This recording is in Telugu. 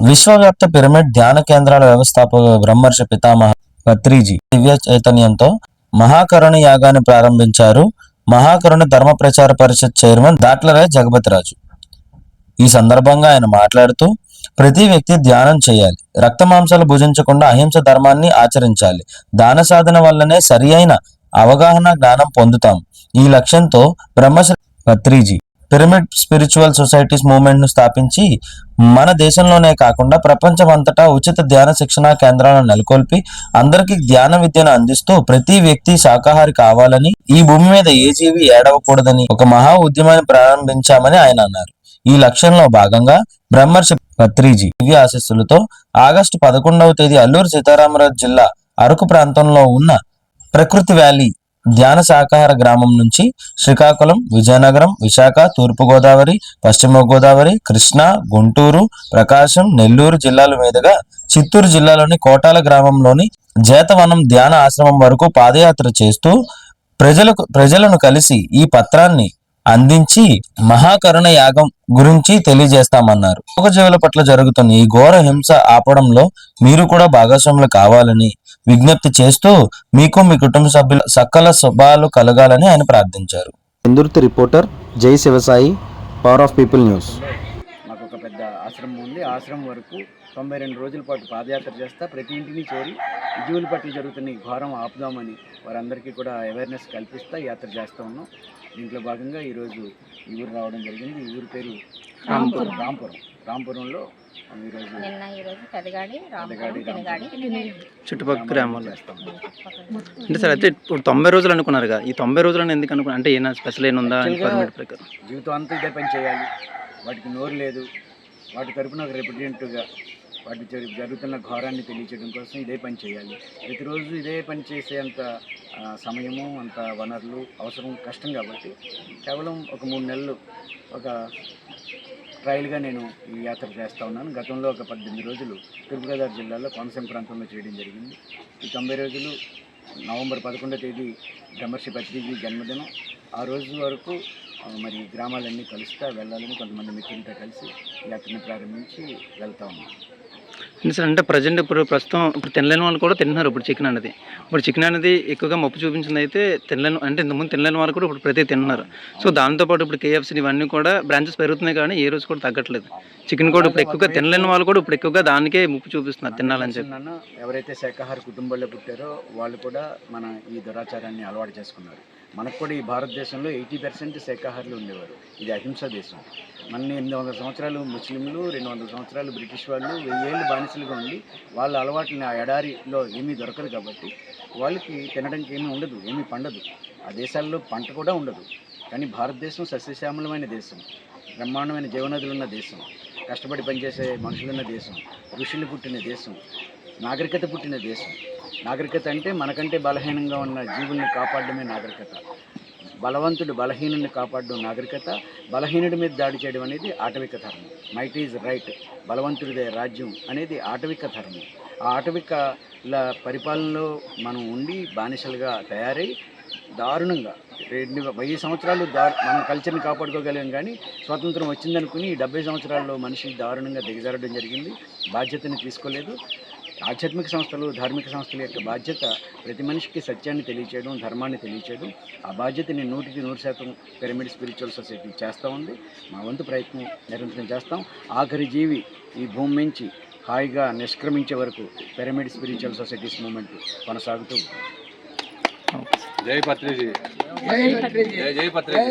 విశ్వవ్యాప్త పిరమిడ్ ధ్యాన కేంద్రాల వ్యవస్థాపక బ్రహ్మర్షి పితామహ పత్రిజీ దివ్య చైతన్యంతో మహాకరుణ యాగాన్ని ప్రారంభించారు. మహాకరుణ ధర్మ ప్రచార పరిషత్ చైర్మన్ దాట్లరాయ్ జగపతిరాజు. ఈ సందర్భంగా ఆయన మాట్లాడుతూ, ప్రతి వ్యక్తి ధ్యానం చేయాలి, రక్త మాంసాలు భుజించకుండా అహింస ధర్మాన్ని ఆచరించాలి. దాన సాధన వల్లనే సరి అయిన అవగాహన జ్ఞానం పొందుతాం. ఈ లక్ష్యంతో Brahmashri Patriji pyramid spiritual societies movement ను స్థాపించి మన దేశంలోనే కాకుండా ప్రపంచమంతటా ఉచిత ధ్యాన శిక్షణా కేంద్రాలను నెలకొల్పి అందరికీ ధ్యాన విద్యను అందిస్తూ ప్రతి వ్యక్తి శాకాహారి కావాలని, ఈ భూమి మీద ఏ జీవి ఏడవకూడదని ఒక మహా ఉద్యమాన్ని ప్రారంభించామని ఆయన అన్నారు. ఈ లక్ష్యంలో భాగంగా బ్రహ్మర్షి పత్రిజీ దివ్య ఆశీస్సులతో ఆగస్టు 11వ తేదీ అల్లూరు సీతారామరాజు జిల్లా అరకు ప్రాంతంలో ఉన్న ప్రకృతి వ్యాలీ ధ్యాన శాకాహార గ్రామం నుంచి శ్రీకాకుళం, విజయనగరం, విశాఖ, తూర్పుగోదావరి, పశ్చిమ గోదావరి, కృష్ణా, గుంటూరు, ప్రకాశం, నెల్లూరు జిల్లాల మీదుగా చిత్తూరు జిల్లాలోని కోటాల గ్రామంలోని జేతవనం ధ్యాన ఆశ్రమం వరకు పాదయాత్ర చేస్తూ ప్రజలను కలిసి ఈ పత్రాన్ని అందించి మహాకరుణ యాగం గురించి తెలియజేస్తామన్నారు. మూగజీవుల పట్ల జరుగుతున్న ఈ ఘోర హింస ఆపడంలో మీరు కూడా భాగస్వాములు కావాలని విజ్ఞప్తి చేస్తూ మీకు మీ కుటుంబ సభ్యుల సకల శుభాలు కలగాలని ఆయన ప్రార్థించారు. ఇందుర్తి రిపోర్టర్ జై Shivasai, power of people news. మాకు ఒక పెద్ద ఆశ్రమం ఉంది. ఆశ్రమం వరకు 92 రోజుల పాటు పాదయాత్ర చేస్తా ప్రతి ఇంటిని చేరి జీవుల పట్ల జరుగుతున్న ఈ ఘోరం ఆపుదామని వారందరికీ కూడా అవేర్నెస్ కల్పిస్తా యాత్ర చేస్తూ ఉన్నాం. దీంట్లో భాగంగా ఈరోజు ఈ ఊరు రావడం జరిగింది. ఈ ఊరి పేరు రాంపురంలో చుట్టుపక్కల గ్రామాలు అంటే సార్, అయితే ఇప్పుడు 90 రోజులు అనుకున్నారు కదా, ఈ 90 రోజులను ఎందుకు అనుకున్నారు? అంటే ఏమైనా స్పెషల్ ఏముందా? జీవితం అంతా ఇదే పని చేయాలి, వాటికి నోరు లేదు, వాటి తరపున ఒక రిప్రజెంటేటివ్గా వాటి జరుగుతున్న ఘోరాన్ని తెలియచేయడం కోసం ఇదే పని చేయాలి. ప్రతిరోజు ఇదే పని చేసేంత సమయము, అంత వనరులు అవసరం, కష్టం. కాబట్టి కేవలం ఒక 3 నెలలు ఒక ట్రయల్గా నేను ఈ యాత్ర చేస్తూ ఉన్నాను. గతంలో ఒక 18 రోజులు తూర్పుగోదావరి జిల్లాలో కోనసీమ ప్రాంతంలో చేయడం జరిగింది. ఈ 90 రోజులు నవంబర్ 11వ తేదీ బ్రహ్మర్షి పత్రిజీ జన్మదినం. ఆ రోజు వరకు మరి గ్రామాలన్నీ కలుస్తా వెళ్ళాలని కొంతమంది మిత్రులతో కలిసి యాత్రను ప్రారంభించి వెళ్తా ఉన్నాం. సార్, అంటే ప్రజెంట్ ప్రస్తుతం తినలేని వాళ్ళు కూడా తింటున్నారు. ఇప్పుడు చికెన్ అనేది ఎక్కువగా మొప్పు చూపించింది. అయితే తినలేని, అంటే ఇంతకుముందు తినలేని వాళ్ళు కూడా ఇప్పుడు ప్రతి తింటున్నారు. సో దాంతోపాటు ఇప్పుడు KFC ఇవన్నీ కూడా బ్రాంచెస్ పెరుగుతున్నాయి, కానీ ఏ రోజు కూడా తగ్గట్లేదు. చికెన్ కూడా ఇప్పుడు ఎక్కువగా తినలేని వాళ్ళు కూడా ఇప్పుడు ఎక్కువగా దానికే ముప్పు చూపిస్తున్నారు తినాలని చెప్పి. ఎవరైతే శాకాహార కుటుంబాల్లో పుట్టారో వాళ్ళు కూడా మన ఈ దురాచారాన్ని అలవాటు చేసుకున్నారు. మనకు కూడా ఈ భారతదేశంలో 80% శాకాహారులు ఉండేవారు. ఇది అహింస దేశం. మన 800 సంవత్సరాలు ముస్లింలు, 200 సంవత్సరాలు బ్రిటిష్ వాళ్ళు 1000 ఏళ్ళు బానిసలుగా ఉండి వాళ్ళ అలవాట్లని ఆ ఎడారిలో ఏమీ దొరకదు. కాబట్టి వాళ్ళకి తినడానికి ఏమీ ఉండదు, ఏమీ పండదు. ఆ దేశాల్లో పంట కూడా ఉండదు. కానీ భారతదేశం సస్యశ్యామలమైన దేశం, బ్రహ్మాండమైన జీవనదులు ఉన్న దేశం, కష్టపడి పనిచేసే మనుషులున్న దేశం, ఋషులు పుట్టిన దేశం, నాగరికత పుట్టిన దేశం. నాగరికత అంటే మనకంటే బలహీనంగా ఉన్న జీవుల్ని కాపాడడమే నాగరికత. బలవంతుడు బలహీనుడిని కాపాడడం నాగరికత. బలహీనుడి మీద దాడి చేయడం అనేది ఆటవిక ధర్మం. మైట్ ఈజ్ రైట్, బలవంతుడిదే రాజ్యం అనేది ఆటవిక ధర్మం. ఆ ఆటవికల పరిపాలనలో మనం ఉండి బానిసలుగా తయారై దారుణంగా 1000 సంవత్సరాలు మనం కల్చర్ని కాపాడుకోగలిగాం. కానీ స్వాతంత్రం వచ్చిందనుకుని 70 సంవత్సరాల్లో మనిషి దారుణంగా దిగజారడం జరిగింది. బాధ్యతని తీసుకోలేదు. ఆధ్యాత్మిక సంస్థలు, ధార్మిక సంస్థల యొక్క బాధ్యత ప్రతి మనిషికి సత్యాన్ని తెలియచేయడం, ధర్మాన్ని తెలియచేయడం. ఆ బాధ్యతని 100కి 100% పిరమిడ్ స్పిరిచువల్ సొసైటీ చేస్తూ ఉంది. మా వంతు ప్రయత్నం నిరంతరం చేస్తాం. ఆఖరి జీవి ఈ భూమి నుంచి హాయిగా నిష్క్రమించే వరకు పిరమిడ్ స్పిరిచువల్ సొసైటీస్ మూవ్మెంట్ కొనసాగుతూ. జై పత్రిజీ, జై పత్రిజీ.